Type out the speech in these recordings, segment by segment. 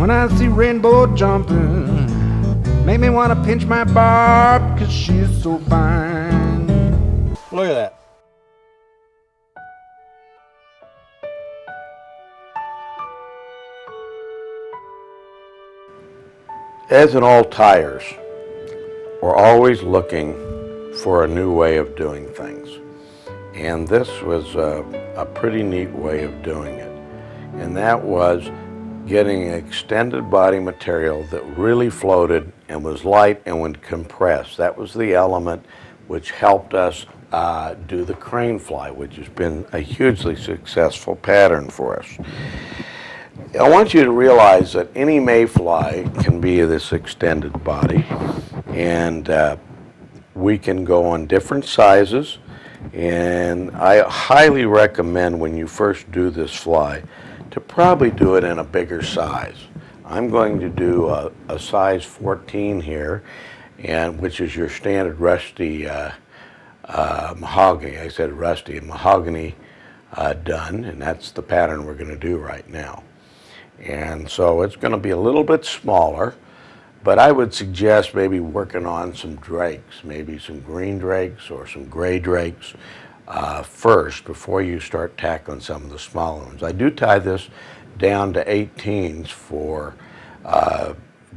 When I see rainbow jumping, make me want to pinch my barb, 'cause she's so fine. Look at that. As in all tyers, we're always looking for a new way of doing things. And this was a pretty neat way of doing it. And that was getting extended body material that really floated and was light and would compress. That was the element which helped us do the crane fly, which has been a hugely successful pattern for us. I want you to realize that any mayfly can be this extended body, and we can go on different sizes, and I highly recommend when you first do this fly to probably do it in a bigger size. I'm going to do a size 14 here, and which is your standard rusty mahogany. I said rusty and mahogany done, and that's the pattern we're going to do right now. And so it's going to be a little bit smaller, but I would suggest maybe working on some drakes, maybe some green drakes or some gray drakes first before you start tackling some of the smaller ones. I do tie this down to 18s for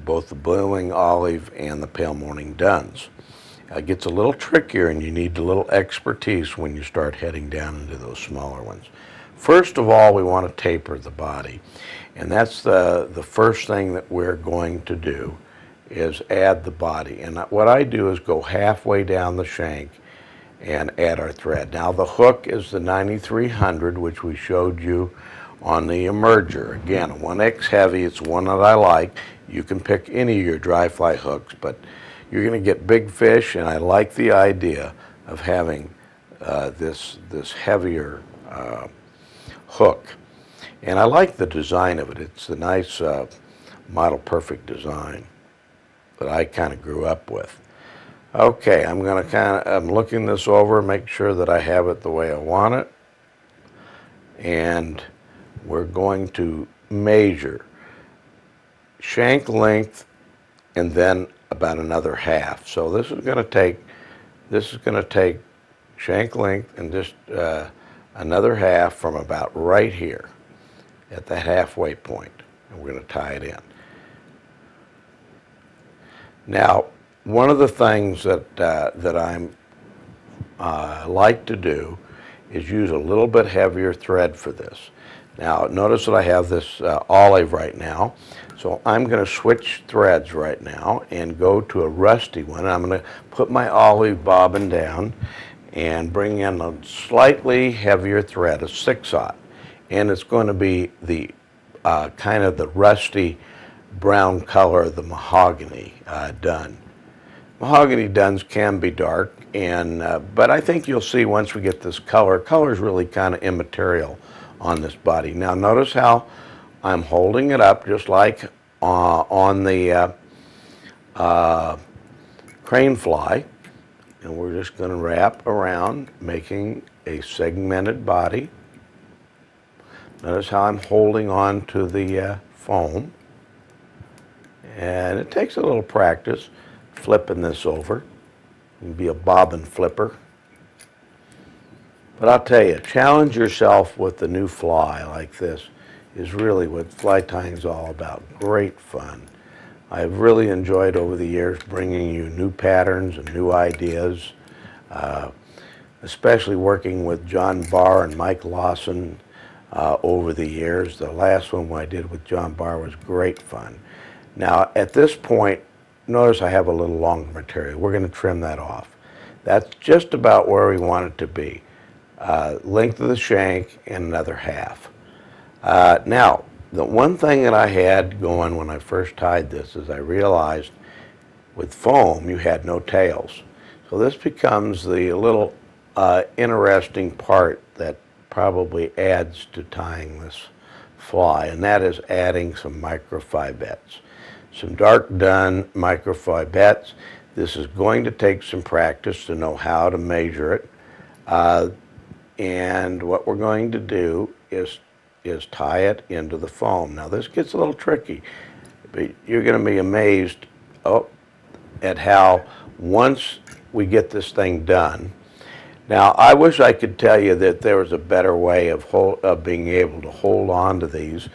both the blue-wing olive and the pale morning duns. It gets a little trickier, and you need a little expertise when you start heading down into those smaller ones. First of all, we want to taper the body, and that's the first thing that we're going to do is add the body. And what I do is go halfway down the shank and add our thread. Now the hook is the 9300, which we showed you on the emerger. Again, a 1X heavy, it's one that I like. You can pick any of your dry fly hooks, but you're going to get big fish, and I like the idea of having this heavier hook. And I like the design of it. It's the nice model perfect design that I kind of grew up with. Okay, I'm looking this over, make sure that I have it the way I want it. And we're going to measure shank length and then about another half. So this is going to take shank length and just another half from about right here at the halfway point, and we're going to tie it in. Now, one of the things that I'm like to do is use a little bit heavier thread for this. Now, notice that I have this olive right now, so I'm going to switch threads right now and go to a rusty one. I'm going to put my olive bobbin down and bring in a slightly heavier thread, a 6/0, and it's going to be the kind of the rusty brown color of the mahogany dun. Mahogany duns can be dark, and but I think you'll see once we get this color. Color is really kind of immaterial on this body. Now notice how I'm holding it up just like on the crane fly, and we're just going to wrap around, making a segmented body. Notice how I'm holding on to the foam, and it takes a little practice flipping this over. You can be a bobbin flipper. But I'll tell you, challenge yourself with the new fly like this is really what fly tying is all about. Great fun. I've really enjoyed over the years bringing you new patterns and new ideas, especially working with John Barr and Mike Lawson over the years. The last one I did with John Barr was great fun. Now at this point, notice I have a little longer material. We're going to trim that off. That's just about where we want it to be. Length of the shank and another half. Now, the one thing that I had going when I first tied this is I realized with foam you had no tails. So this becomes the little interesting part that probably adds to tying this fly, and that is adding some microfibets. Some dark dun microfibets. This is going to take some practice to know how to measure it. And what we're going to do is tie it into the foam. Now this gets a little tricky. But you're going to be amazed at how once we get this thing done. Now, I wish I could tell you that there was a better way of being able to hold on to these.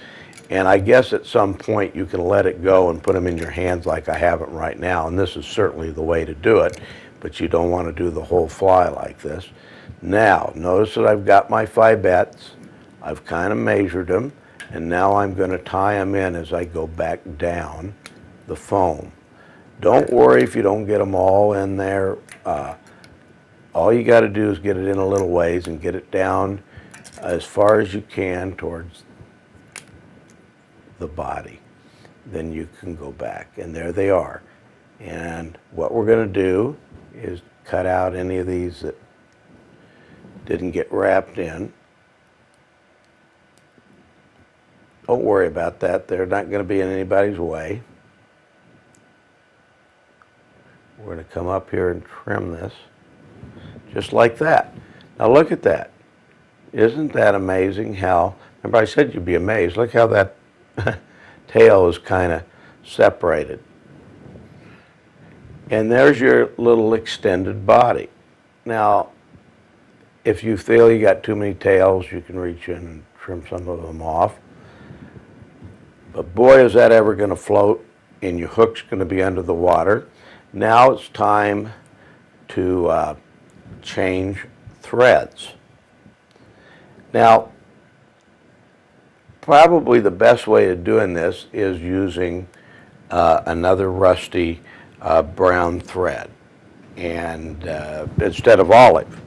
And I guess at some point you can let it go and put them in your hands like I have it right now. And this is certainly the way to do it, but you don't want to do the whole fly like this. Now, notice that I've got my fibets. I've kind of measured them. And now I'm going to tie them in as I go back down the foam. Don't worry if you don't get them all in there. All you got to do is get it in a little ways and get it down as far as you can towards the body. Then you can go back, and there they are. And what we're going to do is cut out any of these that didn't get wrapped in. Don't worry about that. They're not going to be in anybody's way. We're going to come up here and trim this just like that. Now look at that. Isn't that amazing how, remember I said you'd be amazed. Look how that tail is kind of separated. And there's your little extended body. Now, if you feel you got too many tails, you can reach in and trim some of them off. But boy, is that ever going to float, and your hook's going to be under the water. Now it's time to change threads. Now, probably the best way of doing this is using another rusty brown thread, and instead of olive.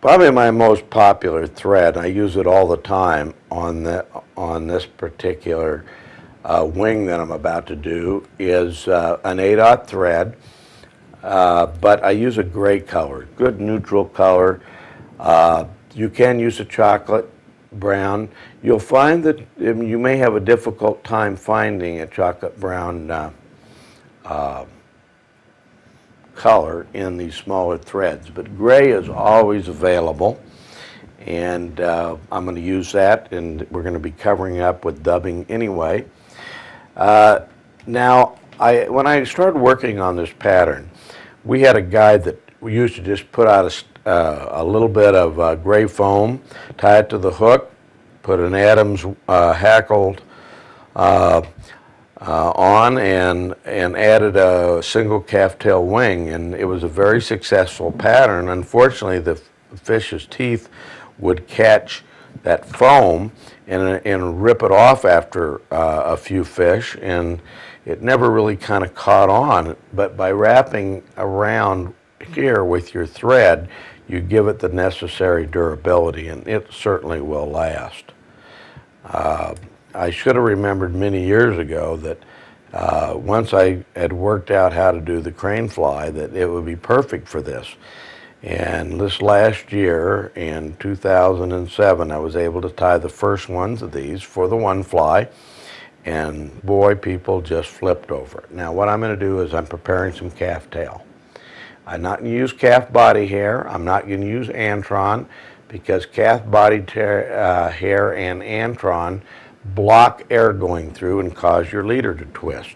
Probably my most popular thread, I use it all the time on this particular wing that I'm about to do, is an 8/0 thread, but I use a gray color, good neutral color. You can use a chocolate brown. You'll find that you may have a difficult time finding a chocolate brown color in these smaller threads, but gray is always available, and I'm going to use that, and we're going to be covering up with dubbing anyway. Now, when I started working on this pattern, we had a guide that we used to just put out a little bit of gray foam, tie it to the hook, put an Adams hackled on, and added a single calf tail wing, and it was a very successful pattern. Unfortunately, the fish's teeth would catch that foam and rip it off after a few fish, and it never really kind of caught on. But by wrapping around here with your thread, you give it the necessary durability, and it certainly will last. I should have remembered many years ago that once I had worked out how to do the crane fly, that it would be perfect for this. And this last year, in 2007, I was able to tie the first ones of these for the one fly, and boy, people just flipped over it. Now, what I'm going to do is I'm preparing some calf tail. I'm not going to use calf body hair. I'm not going to use antron, because calf body hair and antron block air going through and cause your leader to twist.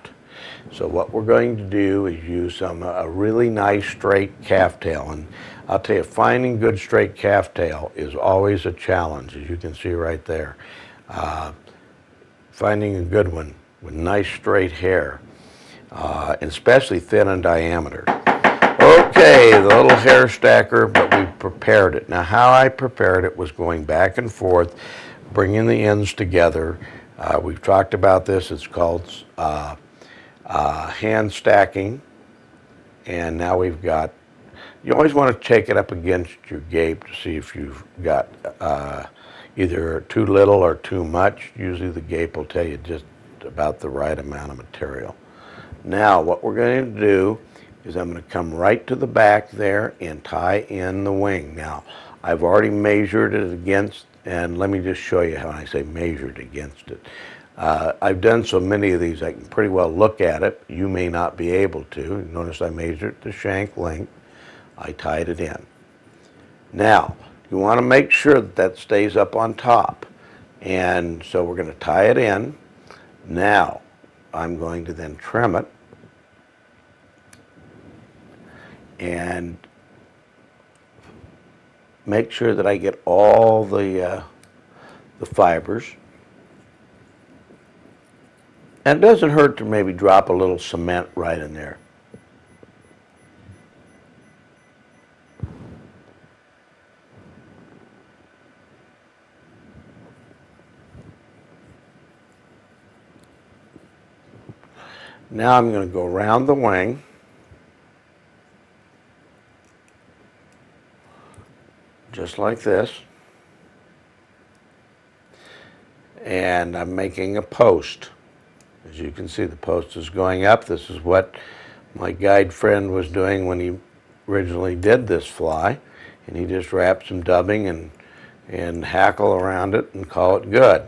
So what we're going to do is use a really nice straight calf tail, and I'll tell you, finding good straight calf tail is always a challenge, as you can see right there. Finding a good one with nice straight hair, especially thin in diameter. Okay, the little hair stacker, but we prepared it. Now, how I prepared it was going back and forth, bringing the ends together. We've talked about this. It's called hand stacking, and now we've got, you always want to take it up against your gape to see if you've got either too little or too much. Usually the gape will tell you just about the right amount of material. Now what we're going to do is I'm going to come right to the back there and tie in the wing. Now I've already measured it against, and let me just show you how I say measured against it. I've done so many of these I can pretty well look at it. You may not be able to. Notice I measured the shank length. I tied it in. Now you want to make sure that that stays up on top, and so we're going to tie it in. Now I'm going to then trim it and make sure that I get all the fibers. And it doesn't hurt to maybe drop a little cement right in there. Now I'm going to go around the wing. Just like this. And I'm making a post. As you can see, the post is going up. This is what my guide friend was doing when he originally did this fly. And he just wrapped some dubbing and hackle around it and call it good.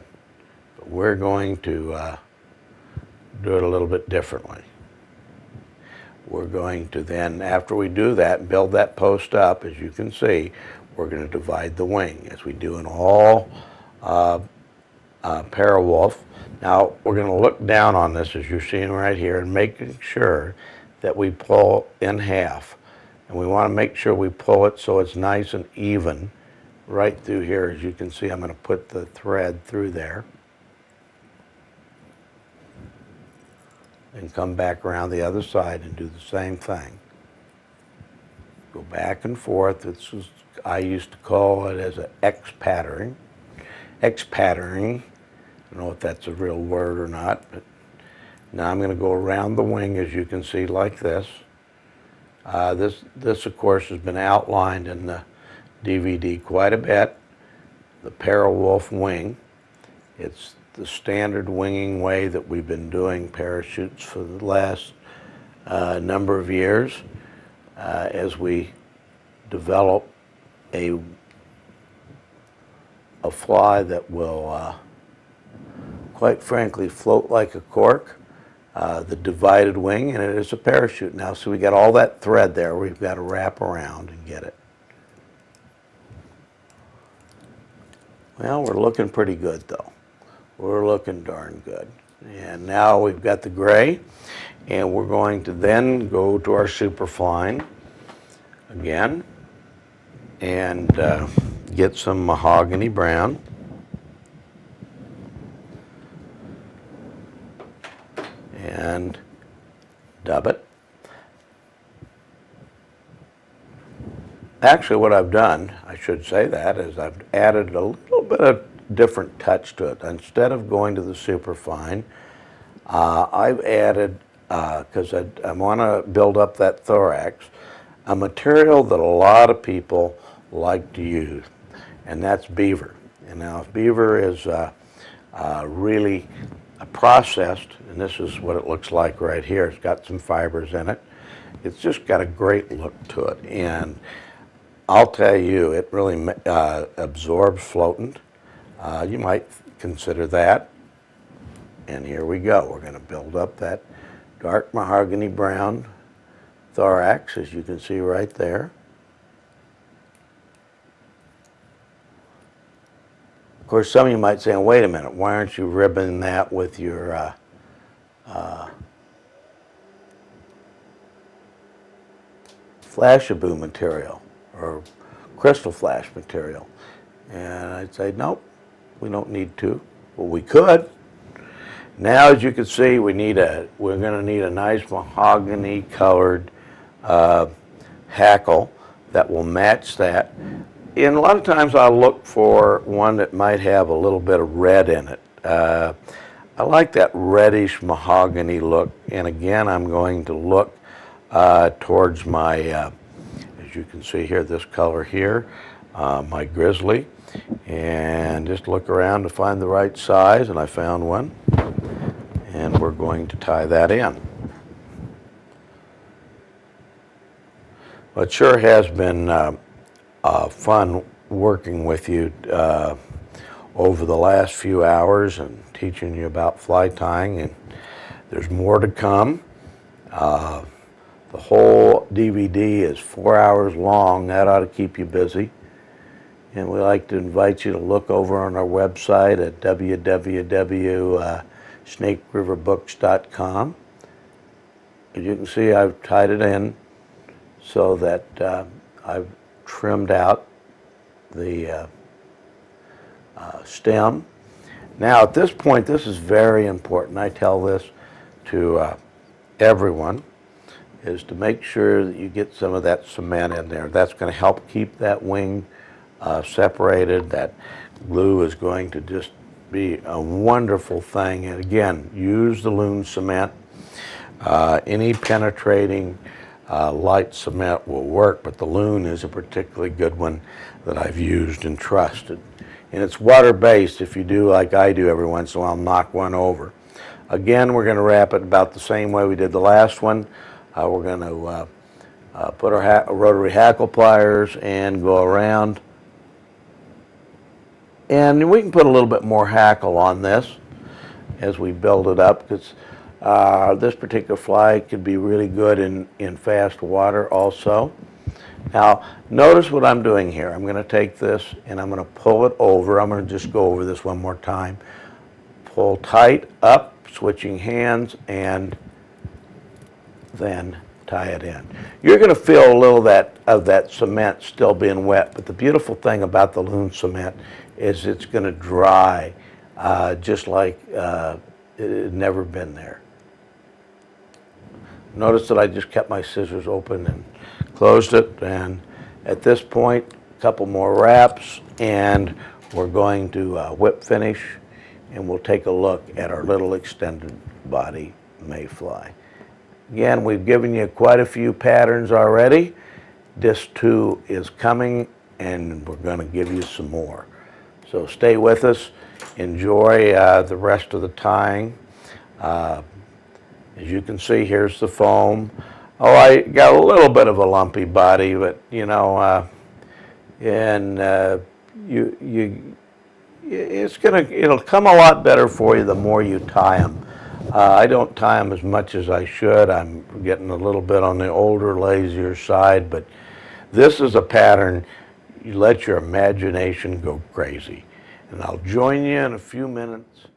But we're going to do it a little bit differently. We're going to then, after we do that, build that post up. As you can see, we're going to divide the wing, as we do in all Para Wulff. Now, we're going to look down on this, as you're seeing right here, and making sure that we pull in half. And we want to make sure we pull it so it's nice and even right through here. As you can see, I'm going to put the thread through there. And come back around the other side and do the same thing. Go back and forth. This is, I used to call it as an X-patterning. X-patterning. I don't know if that's a real word or not, but now I'm going to go around the wing, as you can see, like this. This of course has been outlined in the DVD quite a bit. The Para Wulff wing. It's the standard winging way that we've been doing parachutes for the last number of years as we develop a fly that will quite frankly float like a cork, the divided wing, and it is a parachute now. So we got all that thread there. We've got to wrap around and get it. Well, we're looking pretty good though. We're looking darn good. And now we've got the gray, and we're going to then go to our superfine again and get some mahogany brown. And dub it. Actually, what I've done, I should say that, is I've added a little bit of different touch to it. Instead of going to the superfine, I've added, because I want to build up that thorax, a material that a lot of people like to use, and that's beaver. And now if beaver is really processed, and this is what it looks like right here. It's got some fibers in it. It's just got a great look to it, and I'll tell you, it really absorbs floatant. You might consider that. And here we go. We're going to build up that dark mahogany brown thorax, as you can see right there. Of course, some of you might say, wait a minute, why aren't you ribbing that with your flashaboo material or crystal flash material? And I'd say, nope, we don't need to. Well, we could. Now, as you can see, we're going to need a nice mahogany colored hackle that will match that. And a lot of times I'll look for one that might have a little bit of red in it. I like that reddish mahogany look, and again I'm going to look towards my, as you can see here, this color here, my grizzly, and just look around to find the right size, and I found one, and we're going to tie that in. Well, it sure has been fun working with you over the last few hours and teaching you about fly tying, and there's more to come. The whole DVD is 4 hours long. That ought to keep you busy. And we like to invite you to look over on our website at www.snakeriverbooks.com. As you can see, I've tied it in so that I've trimmed out the stem. Now at this point, this is very important. I tell this to everyone, is to make sure that you get some of that cement in there. That's going to help keep that wing separated. That glue is going to just be a wonderful thing. And again, use the loon cement. Any penetrating light cement will work, but the loon is a particularly good one that I've used and trusted. And it's water-based. If you do like I do every once in a while, knock one over. Again, we're going to wrap it about the same way we did the last one. We're going to put our rotary hackle pliers and go around. And we can put a little bit more hackle on this as we build it up, because this particular fly could be really good in fast water also. Now, notice what I'm doing here. I'm going to take this and I'm going to pull it over. I'm going to just go over this one more time. Pull tight up, switching hands, and then tie it in. You're going to feel a little of that cement still being wet, but the beautiful thing about the loon cement is it's going to dry just like it had never been there. Notice that I just kept my scissors open and closed it, and at this point, a couple more wraps, and we're going to whip finish, and we'll take a look at our little extended body mayfly. Again, we've given you quite a few patterns already. Disc 2 is coming, and we're going to give you some more. So stay with us. Enjoy the rest of the tying. As you can see, here's the foam. Oh, I got a little bit of a lumpy body, but you know, it'll come a lot better for you the more you tie them. I don't tie them as much as I should. I'm getting a little bit on the older, lazier side, but this is a pattern. You let your imagination go crazy. And I'll join you in a few minutes